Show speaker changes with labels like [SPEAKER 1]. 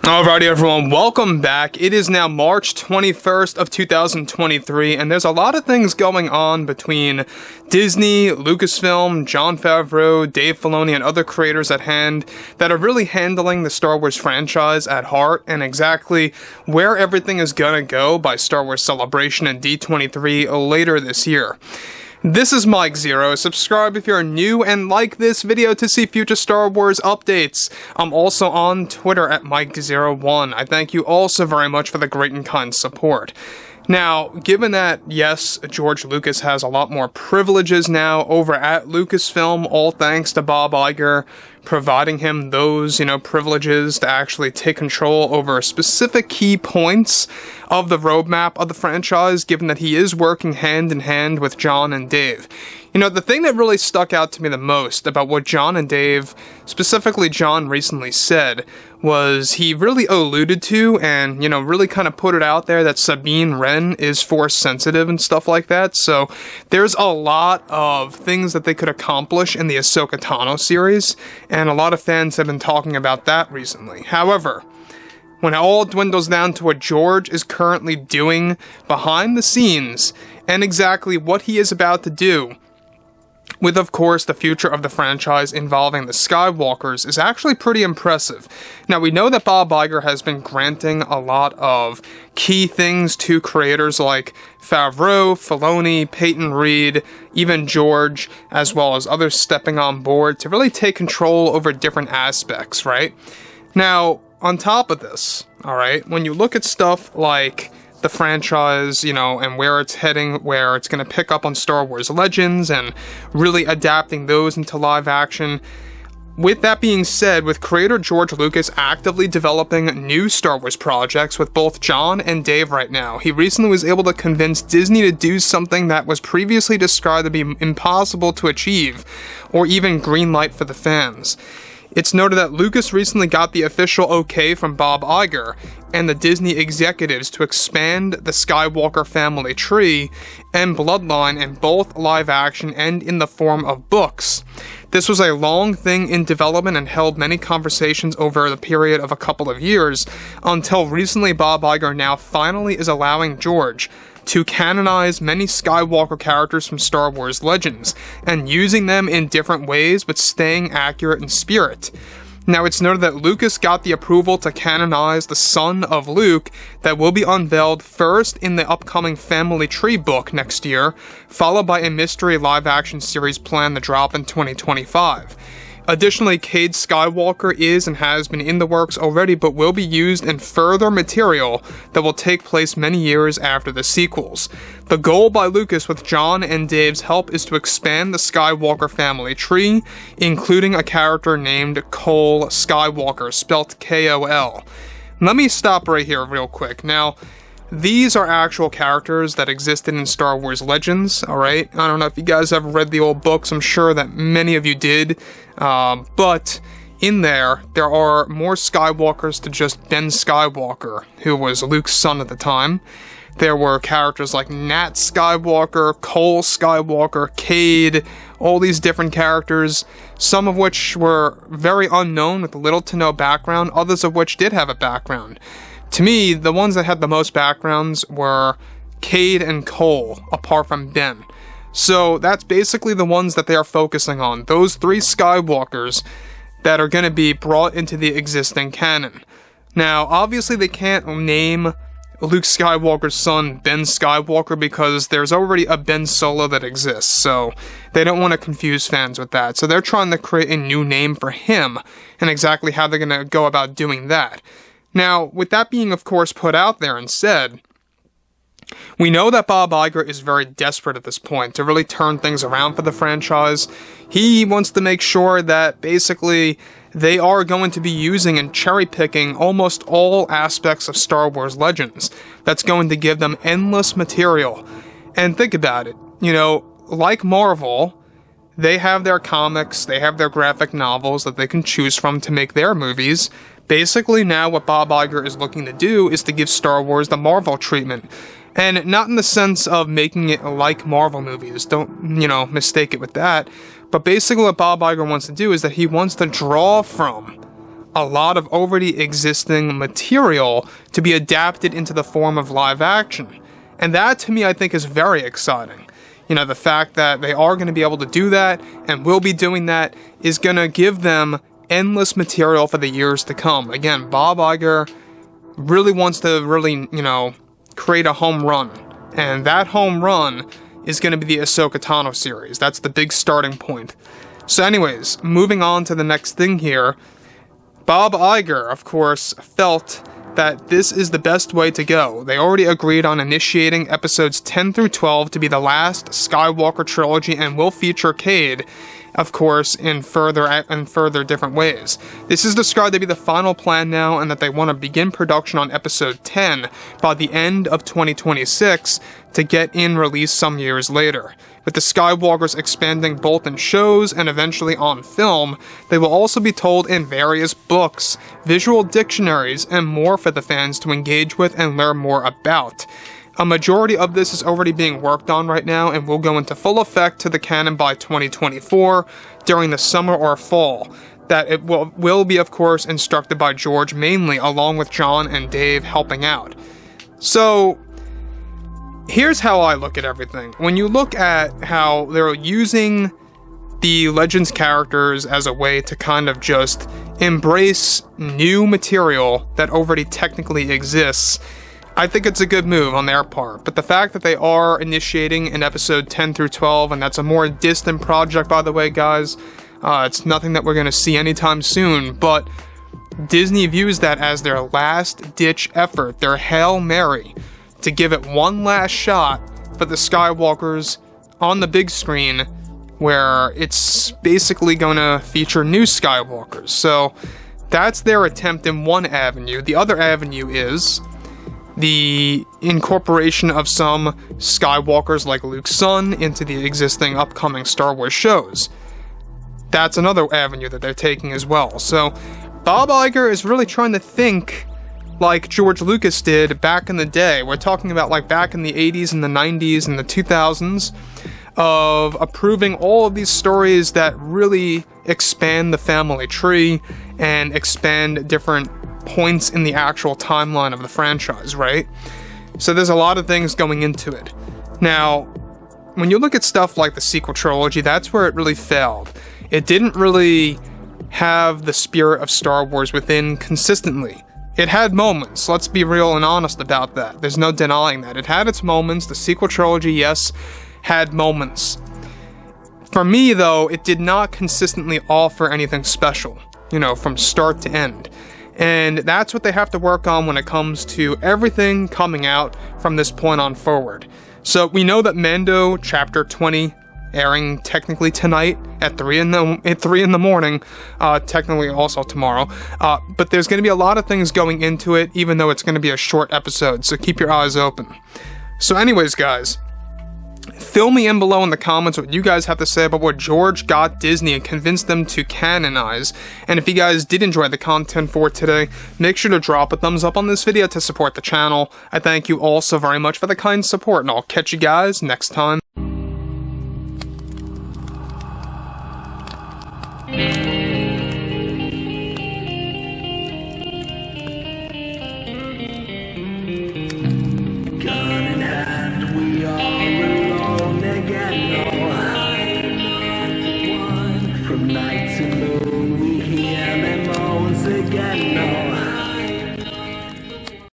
[SPEAKER 1] Alrighty everyone, welcome back. It is now March 21st of 2023, and there's a lot of things going on between Disney, Lucasfilm, Jon Favreau, Dave Filoni, and other creators at hand that are really handling the Star Wars franchise at heart, and exactly where everything is gonna go by Star Wars Celebration and D23 later this year. This is Mike Zero. Subscribe if you're new and like this video to see future Star Wars updates. I'm also on Twitter at Mike01. I thank you all so very much for the great and kind support. Now, given that, yes, George Lucas has a lot more privileges now over at Lucasfilm, all thanks to Bob Iger providing him those, privileges to actually take control over specific key points of the roadmap of the franchise, given that he is working hand in hand with Jon and Dave. The thing that really stuck out to me the most about what Jon and Dave, specifically Jon, recently said was he really alluded to and, really kind of put it out there that Sabine Wren is force sensitive and stuff like that. So there's a lot of things that they could accomplish in the Ahsoka Tano series, and a lot of fans have been talking about that recently. However, when it all dwindles down to what George is currently doing behind the scenes and exactly what he is about to do, with, of course, the future of the franchise involving the Skywalkers, is actually pretty impressive. Now, we know that Bob Iger has been granting a lot of key things to creators like Favreau, Filoni, Peyton Reed, even George, as well as others stepping on board to really take control over different aspects, right? Now, on top of this, alright, when you look at stuff like the franchise, and where it's heading, where it's going to pick up on Star Wars Legends and really adapting those into live action. With that being said, with creator George Lucas actively developing new Star Wars projects with both Jon and Dave right now, he recently was able to convince Disney to do something that was previously described to be impossible to achieve, or even green light for the fans. It's noted that Lucas recently got the official okay from Bob Iger and the Disney executives to expand the Skywalker family tree and bloodline in both live action and in the form of books. This was a long thing in development and held many conversations over the period of a couple of years, until recently Bob Iger now finally is allowing George to canonize many Skywalker characters from Star Wars Legends, and using them in different ways but staying accurate in spirit. Now, it's noted that Lucas got the approval to canonize the son of Luke that will be unveiled first in the upcoming Family Tree book next year, followed by a mystery live-action series planned to drop in 2025. Additionally, Cade Skywalker is and has been in the works already, but will be used in further material that will take place many years after the sequels. The goal by Lucas with Jon and Dave's help is to expand the Skywalker family tree, including a character named Cole Skywalker, spelt K-O-L. Let me stop right here real quick. Now, these are actual characters that existed in Star Wars Legends, alright? I don't know if you guys ever read the old books, I'm sure that many of you did, but in there are more Skywalkers to just Ben Skywalker, who was Luke's son at the time. There were characters like Nat Skywalker, Cole Skywalker, Cade, all these different characters, some of which were very unknown with little to no background, others of which did have a background. To me, the ones that had the most backgrounds were Cade and Cole, apart from Ben. So that's basically the ones that they are focusing on, those three Skywalkers that are going to be brought into the existing canon. Now, obviously they can't name Luke Skywalker's son Ben Skywalker because there's already a Ben Solo that exists, so they don't want to confuse fans with that. So they're trying to create a new name for him, and exactly how they're going to go about doing that. Now, with that being, of course, put out there and said, we know that Bob Iger is very desperate at this point to really turn things around for the franchise. He wants to make sure that basically they are going to be using and cherry-picking almost all aspects of Star Wars Legends. That's going to give them endless material. And think about it, like Marvel, they have their comics, they have their graphic novels that they can choose from to make their movies. Basically, now what Bob Iger is looking to do is to give Star Wars the Marvel treatment. And not in the sense of making it like Marvel movies, don't, mistake it with that. But basically what Bob Iger wants to do is that he wants to draw from a lot of already existing material to be adapted into the form of live action. And that, to me, I think is very exciting. You know, the fact that they are going to be able to do that and will be doing that is going to give them endless material for the years to come. Again, Bob Iger really wants to create a home run. And that home run is going to be the Ahsoka Tano series. That's the big starting point. So anyways, moving on to the next thing here. Bob Iger, of course, felt that this is the best way to go. They already agreed on initiating episodes 10 through 12 to be the last Skywalker trilogy and will feature Cade, of course, in further different ways. This is described to be the final plan now, and that they want to begin production on episode 10 by the end of 2026 to get in release some years later. With the Skywalkers expanding both in shows and eventually on film, they will also be told in various books, visual dictionaries, and more for the fans to engage with and learn more about. A majority of this is already being worked on right now and will go into full effect to the canon by 2024 during the summer or fall. That it will be, of course, instructed by George mainly, along with John and Dave helping out. So, here's how I look at everything. When you look at how they're using the Legends characters as a way to kind of just embrace new material that already technically exists, I think it's a good move on their part. But the fact that they are initiating in episode 10 through 12, and that's a more distant project, by the way, guys, it's nothing that we're going to see anytime soon, but Disney views that as their last-ditch effort, their Hail Mary, to give it one last shot for the Skywalkers on the big screen, where it's basically going to feature new Skywalkers. So that's their attempt in one avenue. The other avenue is the incorporation of some Skywalkers like Luke's son into the existing upcoming Star Wars shows. That's another avenue that they're taking as well. So Bob Iger is really trying to think like George Lucas did back in the day. We're talking about like back in the 80s and the 90s and the 2000s, of approving all of these stories that really expand the family tree and expand different points in the actual timeline of the franchise, right? So there's a lot of things going into it. Now, when you look at stuff like the sequel trilogy, that's where it really failed. It didn't really have the spirit of Star Wars within consistently. It had moments, let's be real and honest about that. There's no denying that. It had its moments. The sequel trilogy, yes, had moments. For me, though, it did not consistently offer anything special, from start to end. And that's what they have to work on when it comes to everything coming out from this point on forward. So we know that Mando Chapter 20 airing technically tonight at 3 in the morning, technically also tomorrow. But there's going to be a lot of things going into it, even though it's going to be a short episode, so keep your eyes open. So anyways, guys, fill me in below in the comments what you guys have to say about what George got Disney and convinced them to canonize. And if you guys did enjoy the content for today, make sure to drop a thumbs up on this video to support the channel. I thank you all so very much for the kind support, and I'll catch you guys next time.
[SPEAKER 2] From night to moon we hear them moans again.